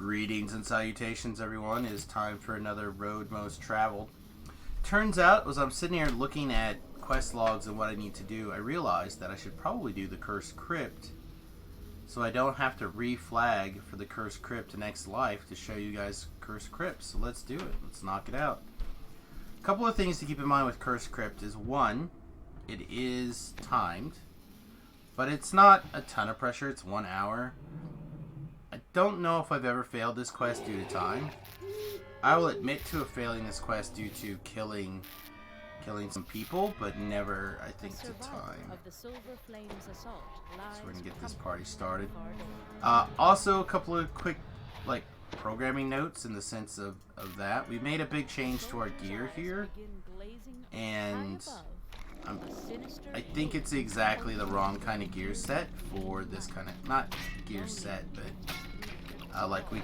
Greetings and salutations, everyone. It is time for another Road Most Traveled. Turns out, as I'm sitting here looking at quest logs and what I need to do, I realized that I should probably do the Cursed Crypt so I don't have to reflag for the Cursed Crypt next life to show you guys Cursed Crypt. So let's do it. Let's knock it out. A couple of things to keep in mind with Cursed Crypt is, one, it is timed, but it's not a ton of pressure. It's 1 hour. I don't know if I've ever failed this quest due to time. I will admit to failing this quest due to killing some people, but never, I think, to time. So we're gonna get this party started. Also, a couple of quick, programming notes in the sense of that. We made a big change to our gear here, and I think it's exactly the wrong kind of gear set for this kind of, not gear set, but we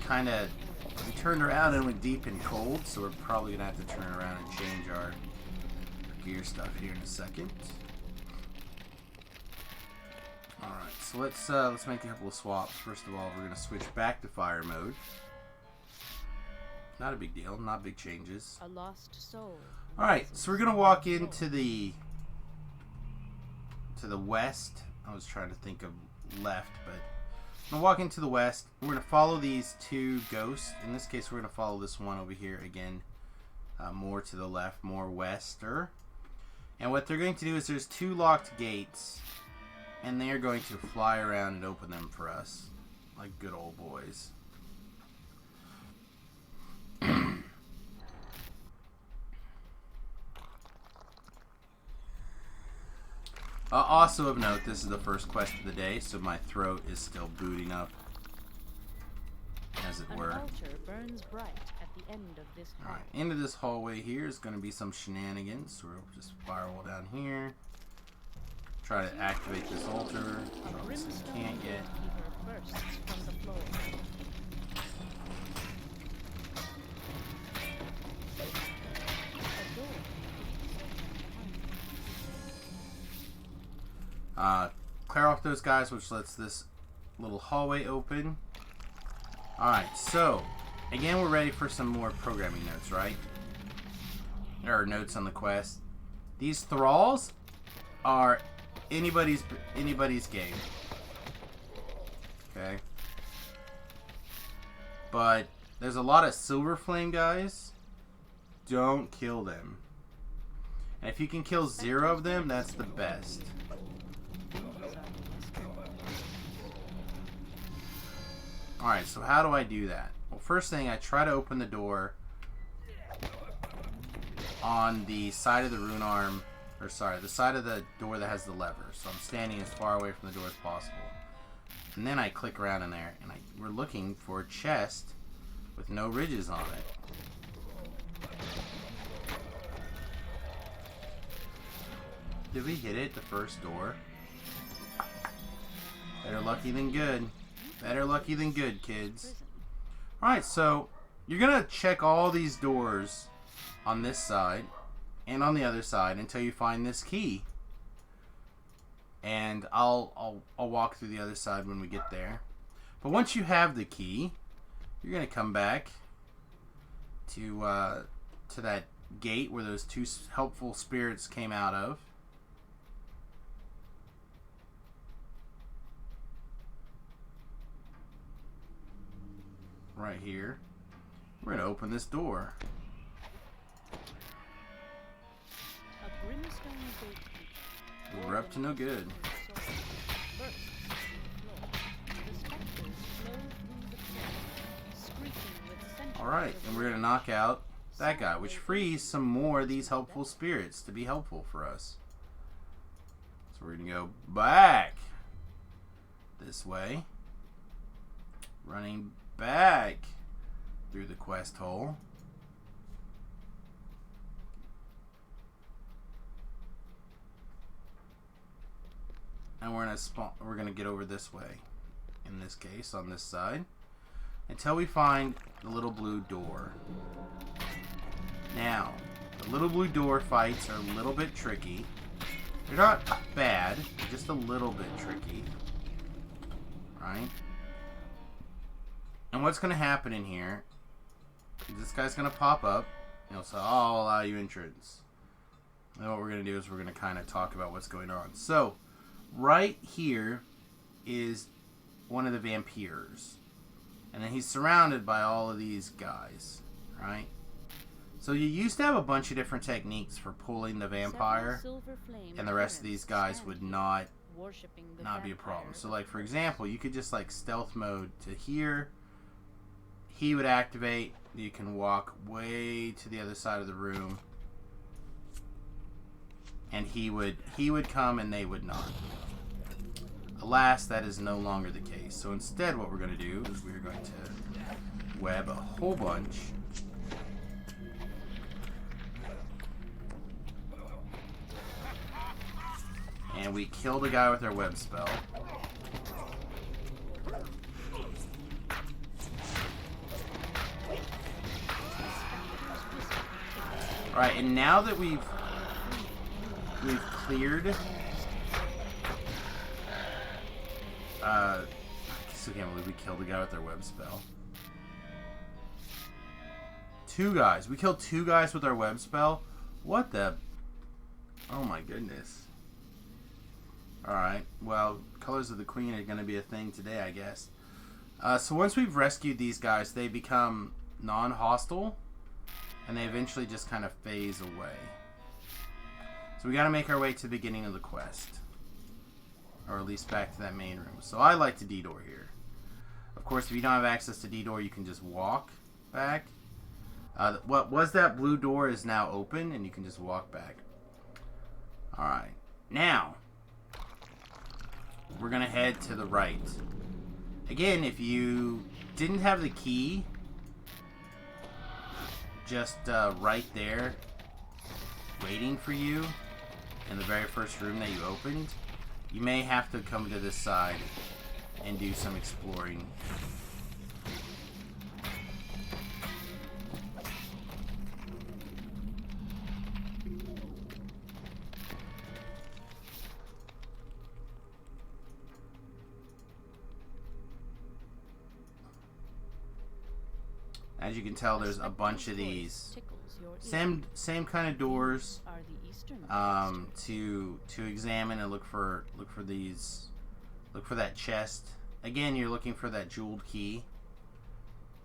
turned around and went deep and cold, so we're probably gonna have to turn around and change our gear stuff here in a second. Alright, so let's make a couple of swaps. First of all, we're gonna switch back to fire mode. Not a big deal, not big changes. A lost soul. Alright, so we're gonna walk into the west. I was trying to think of left, but I'm gonna walk into the west. We're gonna follow these two ghosts. In this case, we're gonna follow this one over here again, more to the left, more wester. And what they're going to do is there's two locked gates, and they're going to fly around and open them for us, like good old boys. Also of note, this is the first quest of the day, so my throat is still booting up, as it were. An altar burns bright at the end of this hall. Alright, into this hallway here is going to be some shenanigans, so we'll just spiral down here. Try to activate this altar. Obviously can't yet. Clear off those guys, which lets this little hallway open. Alright, so again, we're ready for some more programming notes, right? Or notes on the quest. These thralls are anybody's game. Okay? But there's a lot of silver flame guys. Don't kill them. And if you can kill 0 of them, that's the best. Alright, so how do I do that? Well, first thing, I try to open the door on the side of the rune arm, or sorry, the side of the door that has the lever. So I'm standing as far away from the door as possible. And then I click around in there, and we're looking for a chest with no ridges on it. Did we hit it, the first door? Better lucky than good. Better lucky than good, kids. Alright, so you're going to check all these doors on this side and on the other side until you find this key. And I'll walk through the other side when we get there. But once you have the key, you're going to come back to that gate where those two helpful spirits came out of. Right here. We're going to open this door. We're up to no good. Alright, and we're going to knock out that guy, which frees some more of these helpful spirits to be helpful for us. So we're going to go back this way. Running back through the quest hole. And we're gonna get over this way. In this case, on this side, until we find the little blue door. Now, the little blue door fights are a little bit tricky. They're not bad, they're just a little bit tricky. Right? And what's going to happen in here is this guy's going to pop up. He'll say, I'll allow you entrance. And what we're going to do is we're going to kind of talk about what's going on. So, right here is one of the vampires. And then he's surrounded by all of these guys, right? So you used to have a bunch of different techniques for pulling the vampire, and the rest of these guys would not be a problem. So like, for example, you could just like stealth mode to here. He would activate. You can walk way to the other side of the room, and he would come and they would not. Alas, that is no longer the case. So instead what we're going to do is we're going to web a whole bunch. And we kill the guy with our web spell. Alright, and now that we've cleared... I still can't believe we killed the guy with our web spell. 2 guys. We killed 2 guys with our web spell? What the... Oh my goodness. Alright, well, Colors of the Queen are going to be a thing today, I guess. So once we've rescued these guys, they become non-hostile, and they eventually just kind of phase away. So we got to make our way to the beginning of the quest. Or at least back to that main room. So I like to D-door here. Of course, if you don't have access to D-door, you can just walk back. What was that blue door is now open, and you can just walk back. Alright, now... we're going to head to the right. Again, if you didn't have the key, just right there, waiting for you in the very first room that you opened, you may have to come to this side and do some exploring. As you can tell, there's a bunch of these same kind of doors to examine and look for that chest. Again, you're looking for that jeweled key.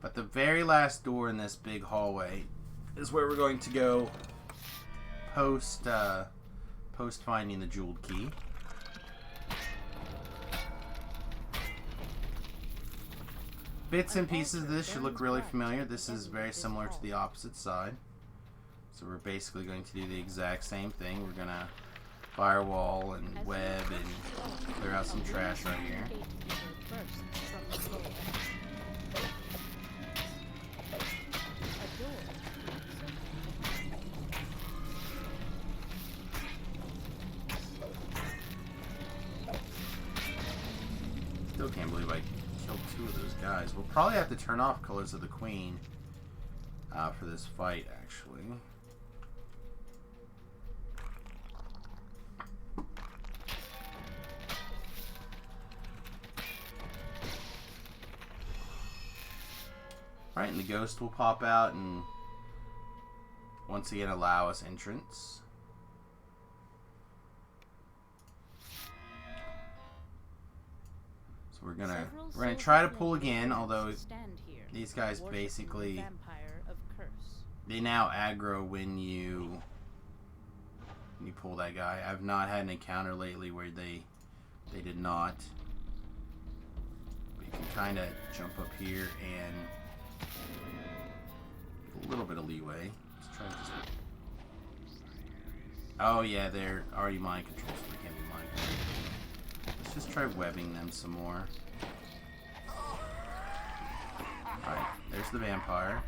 But the very last door in this big hallway is where we're going to go post finding the jeweled key. Bits and pieces of this should look really familiar. This is very similar to the opposite side. So we're basically going to do the exact same thing. We're going to firewall and web and clear out some trash right here. Still can't believe I killed 2 of those guys. We'll probably have to turn off Colors of the Queen for this fight, actually. Alright, and the ghost will pop out and once again allow us entrance. So we're gonna try to pull again, although these guys basically they now aggro when you pull that guy. I've not had an encounter lately where they did not. But you can kind of jump up here and a little bit of leeway. Let's try just... Oh yeah, they're already mind controlled, so they can't be mind controlled. Let's just try webbing them some more. Alright, there's the vampire.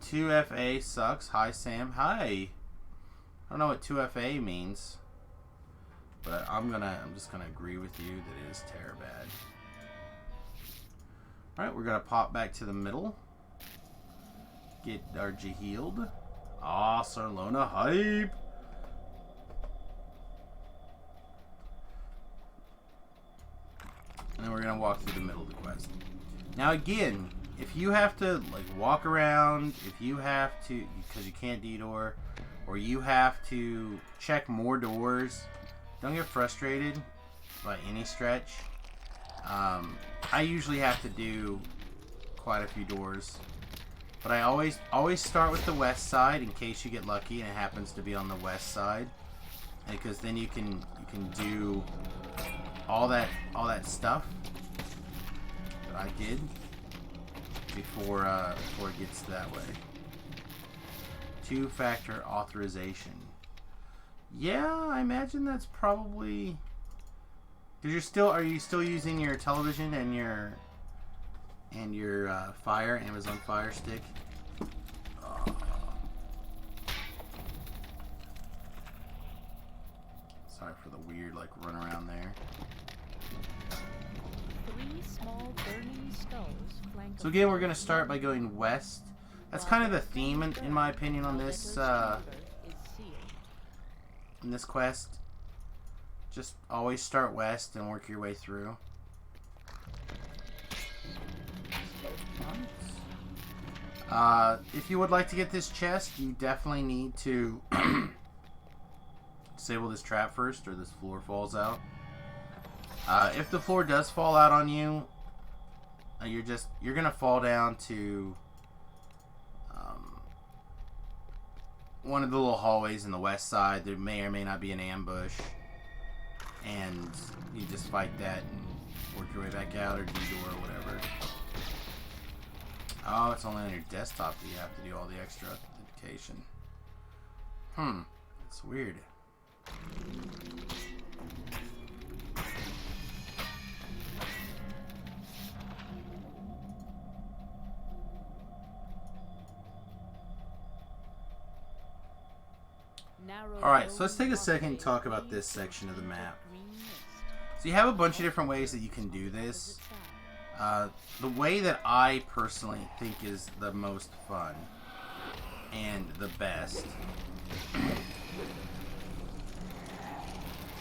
"2FA sucks." Hi, Sam. Hi. I don't know what 2FA means, but I'm just gonna agree with you that it is terrible bad. Alright, we're going to pop back to the middle. Get our G healed. Ah, Sarlona hype! And then we're going to walk through the middle of the quest. Now again, if you have to like walk around, if you have to, because you can't detour, or you have to check more doors, don't get frustrated by any stretch. I usually have to do quite a few doors, but I always start with the west side in case you get lucky and it happens to be on the west side, because then you can do all that stuff that I did before it gets that way. Two-factor authorization. Yeah, I imagine that's probably because are you still using your television and your Amazon Fire Stick? Sorry for the weird like run around there. 3 small burning skulls flank. So again, we're gonna start by going west. That's kind of the theme, in my opinion, on this in this quest. Just always start west and work your way through. If you would like to get this chest, you definitely need to disable this trap first, or this floor falls out. If the floor does fall out on you, you're gonna fall down to one of the little hallways in the west side. There may or may not be an ambush, and you just fight that and work your way back out, or detour or whatever. Oh, it's only on your desktop that you have to do all the extra authentication. It's weird. Alright, so let's take a second and talk about this section of the map. So you have a bunch of different ways that you can do this. The way that I personally think is the most fun and the best,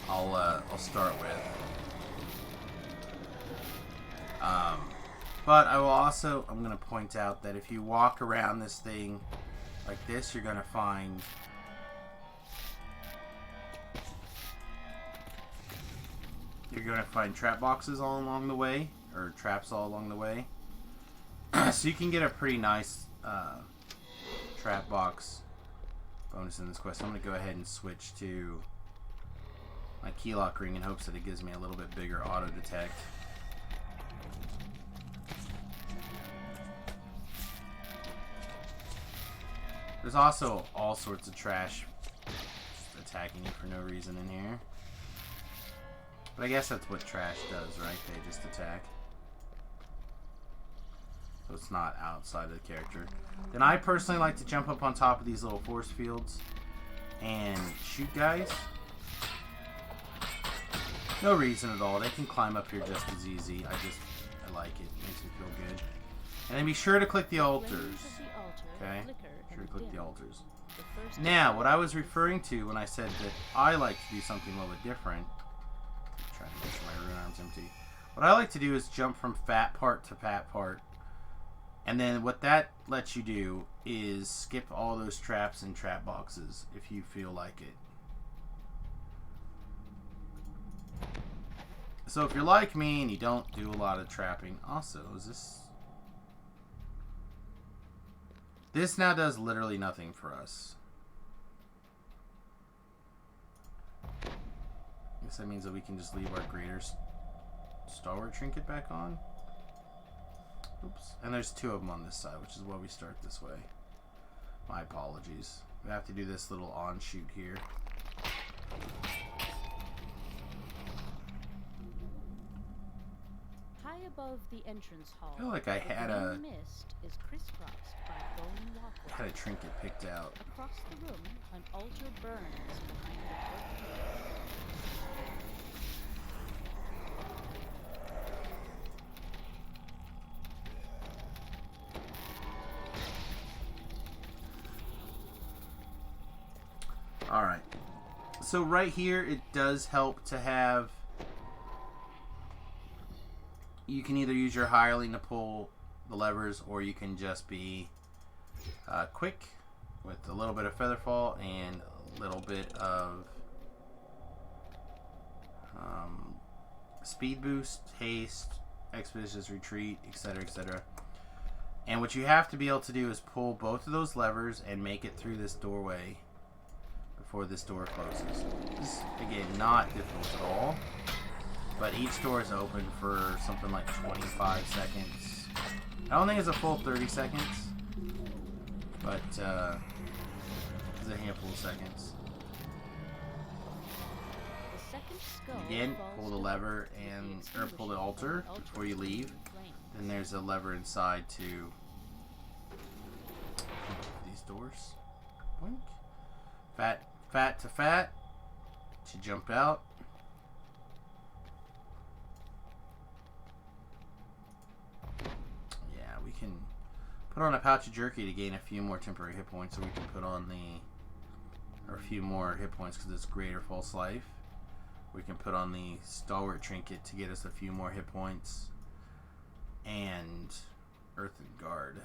I'll start with. But I will also, I'm going to point out that if you walk around this thing like this, you're going to find trap boxes all along the way, or traps all along the way. So you can get a pretty nice trap box bonus in this quest. I'm going to go ahead and switch to my key lock ring in hopes that it gives me a little bit bigger auto detect. There's also all sorts of trash just attacking you for no reason in here. But I guess that's what trash does, right? They just attack. So it's not outside of the character. Then I personally like to jump up on top of these little force fields and shoot guys. No reason at all. They can climb up here just as easy. I like it. It makes me feel good. And then be sure to click the altars. Okay? Be sure to click the altars. Now, what I was referring to when I said that I like to do something a little bit different. Trying to make sure my rune arm's empty. What I like to do is jump from fat part to fat part. And then what that lets you do is skip all those traps and trap boxes if you feel like it. So if you're like me and you don't do a lot of trapping, also, is this now does literally nothing for us. I guess that means that we can just leave our greater stalwart trinket back on. Oops. And there's 2 of them on this side, which is why we start this way. My apologies. We have to do this little on shoot here. High above the entrance hall, I feel like I had the mist is crisscrossed by bone walkways. a trinket picked out. Across the room, an altar burns behind the curtain. Alright. So right here, it does help to have... You can either use your hireling to pull the levers, or you can just be quick with a little bit of featherfall and a little bit of speed boost, haste, expeditious retreat, etc., etc. And what you have to be able to do is pull both of those levers and make it through this doorway before this door closes. This is, again, not difficult at all, but each door is open for something like 25 seconds. I don't think it's a full 30 seconds, but it's a handful of seconds. The second skull Again, falls pull the to lever earth and with the or pull the extinguishing altar of the before you altar's leave. flame. Then there's a lever inside to these doors. Boink. Fat to fat. She jump out. Yeah, we can put on a pouch of jerky to gain a few more temporary hit points, or we can put on or a few more hit points because it's greater false life. We can put on the stalwart trinket to get us a few more hit points. And earthen guard.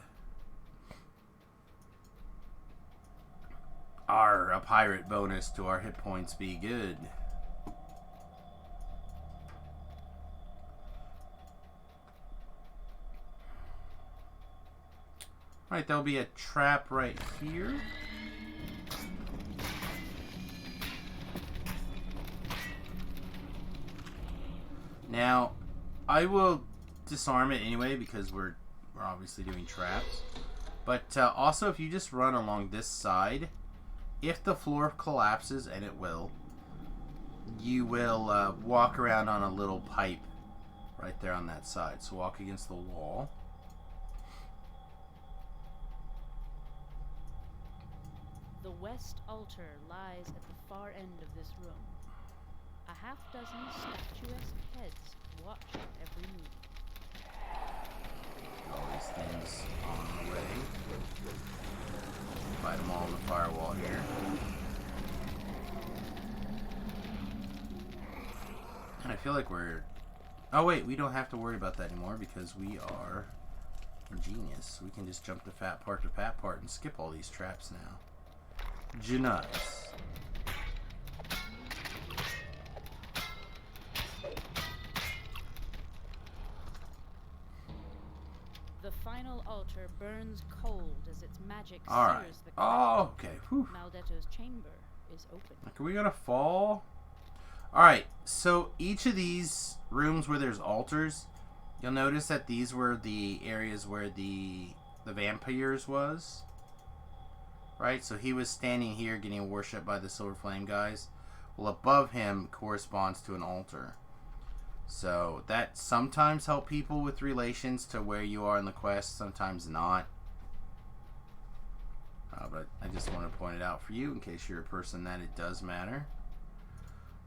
A pirate bonus to our hit points be good. Alright, there'll be a trap right here. Now, I will disarm it anyway because we're obviously doing traps. But also, if you just run along this side, if the floor collapses, and it will, you will walk around on a little pipe right there on that side. So walk against the wall. The west altar lies at the far end of this room. A half-dozen statuesque heads watch every move. All these things on the way. Fight them all on the firewall here. And I feel like we're... Oh wait, we don't have to worry about that anymore because we are ingenious. We can just jump to fat part and skip all these traps now. Genius. The final altar burns cold as its magic Alright. sears the Oh, okay. Whew. Maldetto's chamber is open. Are we gonna fall? Alright, so each of these rooms where there's altars, you'll notice that these were the areas where the vampires was. Right, so he was standing here getting worshipped by the Silver Flame guys. Well, above him corresponds to an altar. So that sometimes help people with relations to where you are in the quest, sometimes not. But I just want to point it out for you in case you're a person that it does matter.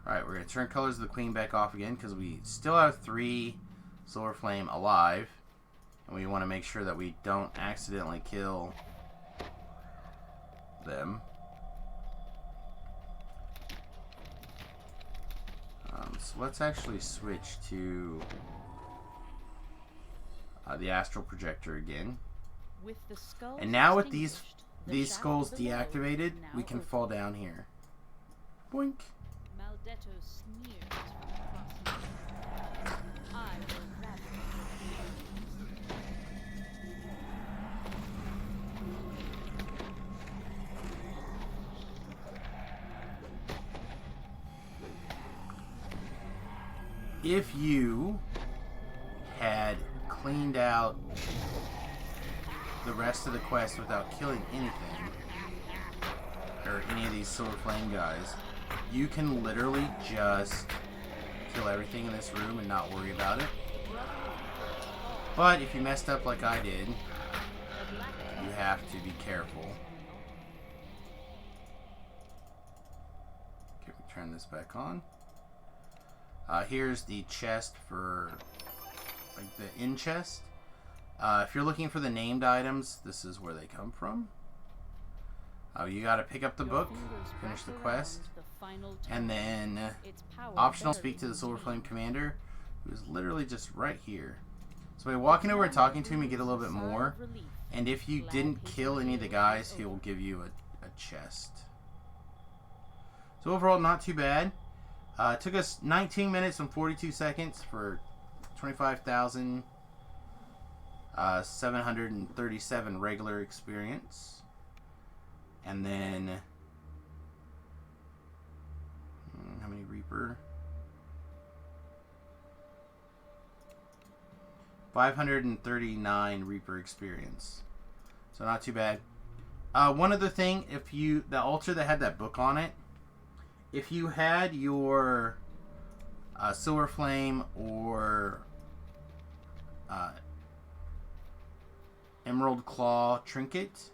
Alright, we're going to turn Colors of the Queen back off again because we still have 3 Silver Flame alive. And we want to make sure that we don't accidentally kill them. So let's actually switch to the astral projector again. With the skulls And now with these extinguished, the skulls shaft below deactivated, is now we can open. fall down here. Boink. Maldetto sneers from across the room. I will If you had cleaned out the rest of the quest without killing anything, or any of these Silver Flame guys, you can literally just kill everything in this room and not worry about it. But if you messed up like I did, you have to be careful. Okay, we turn this back on. Here's the chest for, like, the in chest. If you're looking for the named items, this is where they come from. You gotta pick up the Your book, fingers finish the wrap quest, around the final and tome. then Its power optional barely speak to the Silver Flame contained. Commander, who is literally just right here. So by walking over and talking to him, you get a little bit more. And if you didn't kill any of the guys, he will give you a chest. So overall, not too bad. It took us 19 minutes and 42 seconds for 25,737 regular experience. And then, how many Reaper? 539 Reaper experience. So not too bad. One other thing, the altar that had that book on it, if you had your Silver Flame or Emerald Claw trinket,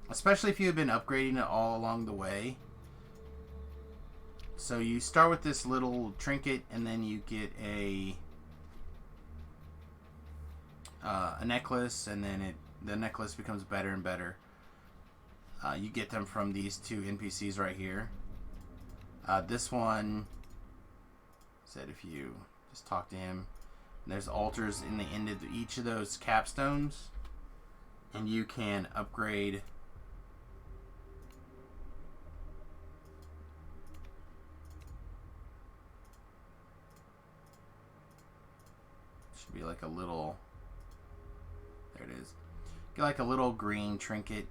especially if you had been upgrading it all along the way. So you start with this little trinket, and then you get a necklace, and then the necklace becomes better and better. You get them from these two NPCs right here. This one said if you just talk to him, there's altars in the end of each of those capstones, and you can upgrade should be like a little, there it is, get like a little green trinket.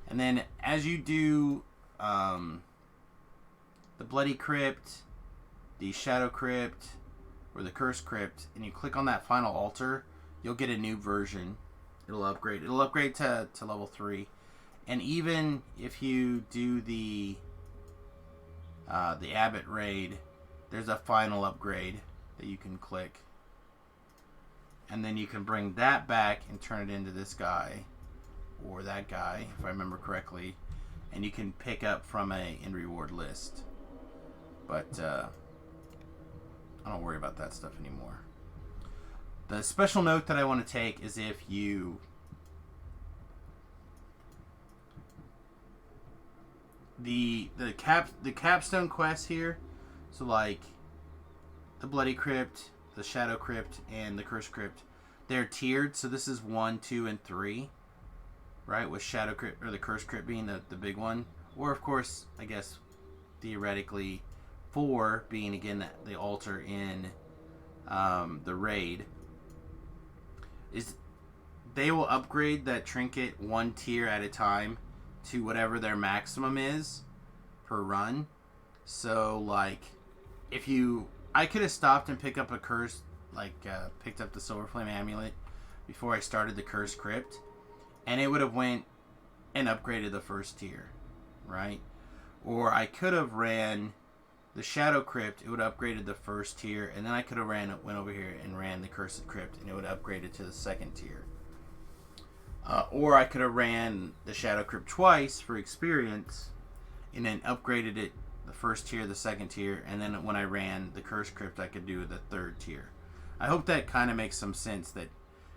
And then as you do the Bloody Crypt, the Shadow Crypt, or the Cursed Crypt, and you click on that final altar, you'll get a new version. It'll upgrade to level 3. And even if you do the Abbot raid, there's a final upgrade that you can click. And then you can bring that back and turn it into this guy. Or that guy, if I remember correctly, and you can pick up from a in reward list. But I don't worry about that stuff anymore. The special note that I want to take is if you the capstone quests here, so like the Bloody Crypt, the Shadow Crypt, and the Cursed Crypt, they're tiered. So this is 1, 2, and 3. Right, with Shadow Crypt or the Cursed Crypt being the big one, or of course, I guess theoretically 4 being again the altar in the raid. Is they will upgrade that trinket 1 tier at a time to whatever their maximum is per run. So like, I could have stopped and picked up a curse, picked up the Silver Flame Amulet before I started the Cursed Crypt. And it would have went and upgraded the first tier, right? Or I could have ran the Shadow Crypt, it would have upgraded the first tier, and then I could have went over here and ran the Cursed Crypt, and it would have upgraded to the second tier. Or I could have ran the Shadow Crypt twice for experience, and then upgraded it the first tier, the second tier, and then when I ran the Cursed Crypt, I could do the third tier. I hope that kind of makes some sense, that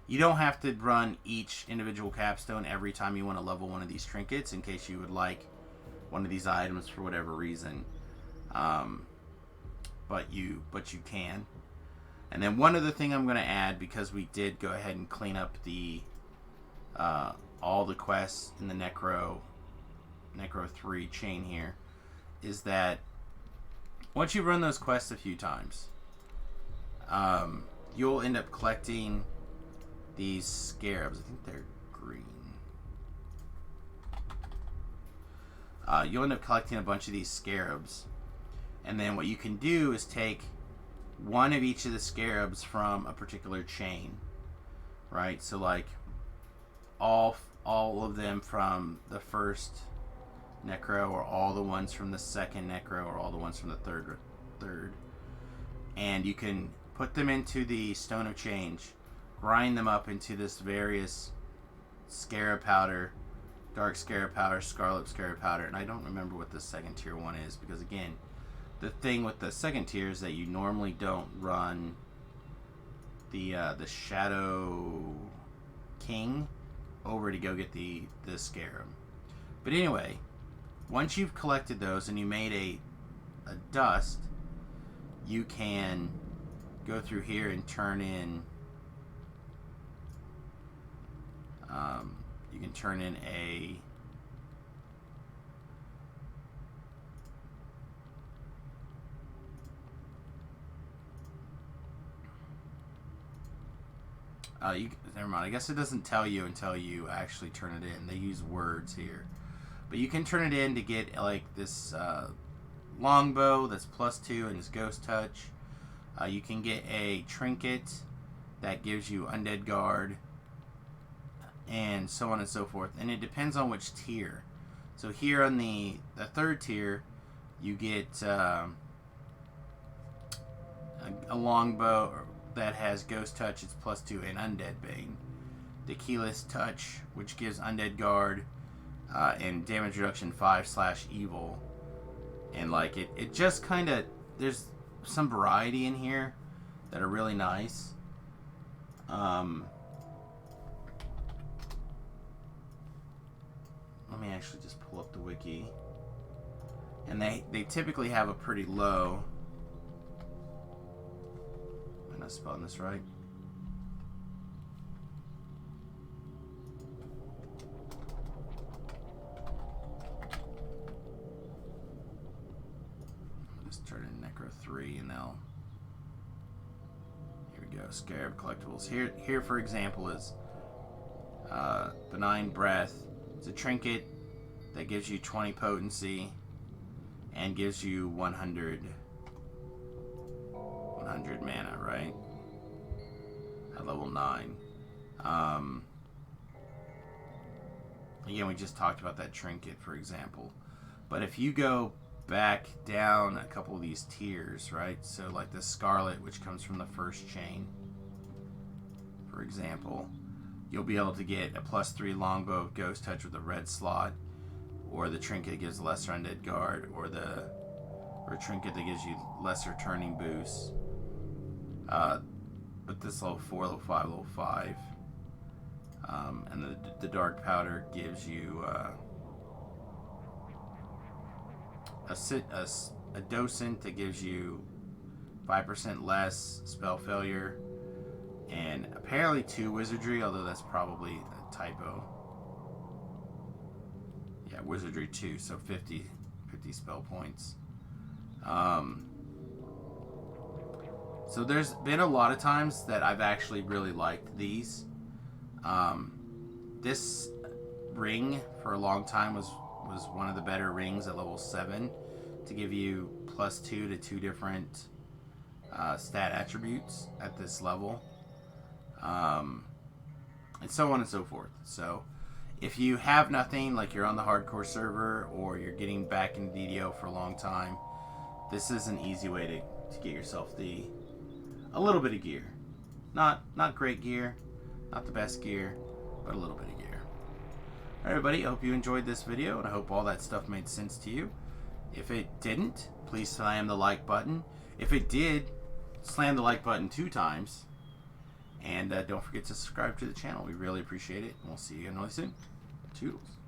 you don't have to run each individual capstone every time you want to level one of these trinkets, in case you would like one of these items for whatever reason. But you can. And then one other thing I'm going to add, because we did go ahead and clean up the all the quests in the Necro 3 chain here, is that once you run those quests a few times, you'll end up collecting these scarabs. I think they're green. You'll end up collecting a bunch of these scarabs, and then what you can do is take one of each of the scarabs from a particular chain, right? So like all of them from the first Necro, or all the ones from the second Necro, or all the ones from the third, and you can put them into the Stone of Change, grind them up into this various scarab powder, dark scarab powder, scarlet scarab powder, and I don't remember what the second tier one is, because again, the thing with the second tier is that you normally don't run the Shadow King over to go get the scarab. But anyway, once you've collected those and you made a dust, you can go through here and turn in you can turn in a never mind. I guess it doesn't tell you until you actually turn it in. They use words here. But you can turn it in to get like this longbow that's +2 and is ghost touch. You can get a trinket that gives you undead guard, and so on and so forth. And it depends on which tier. So here on the 3rd tier, you get a longbow that has ghost touch. It's +2 and undead bane. The keyless touch, which gives undead guard and damage reduction 5/evil. And like it just kind of, there's some variety in here that are really nice. Let me actually just pull up the wiki. And they typically have a pretty low, am I not spelling this right? Just turn in Necro 3 and they'll, here we go, Scarab collectibles. Here for example is Benign Breath. It's a trinket that gives you 20 potency and gives you 100 mana, right? At level 9. Again, we just talked about that trinket, for example. But if you go back down a couple of these tiers, right? So like the Scarlet, which comes from the 1st chain, for example, you'll be able to get a +3 longbow of ghost touch with a red slot, or the trinket that gives lesser undead guard, or a trinket that gives you lesser turning boost. But this level 4, level 5, level 5. And the dark powder gives you a docent that gives you 5% less spell failure, and apparently 2 wizardry, although that's probably a typo. Yeah, wizardry 2, so 50 spell points. So there's been a lot of times that I've actually really liked these. This ring for a long time was one of the better rings at level 7 to give you +2 to 2 different stat attributes at this level. And so on and so forth. So if you have nothing, like you're on the hardcore server or you're getting back into DDO for a long time, this is an easy way to get yourself a little bit of gear. Not great gear, not the best gear, but a little bit of gear. Alright everybody, I hope you enjoyed this video and I hope all that stuff made sense to you. If it didn't, please slam the like button. If it did, slam the like button 2 times. And don't forget to subscribe to the channel. We really appreciate it. And we'll see you again really soon. Toodles.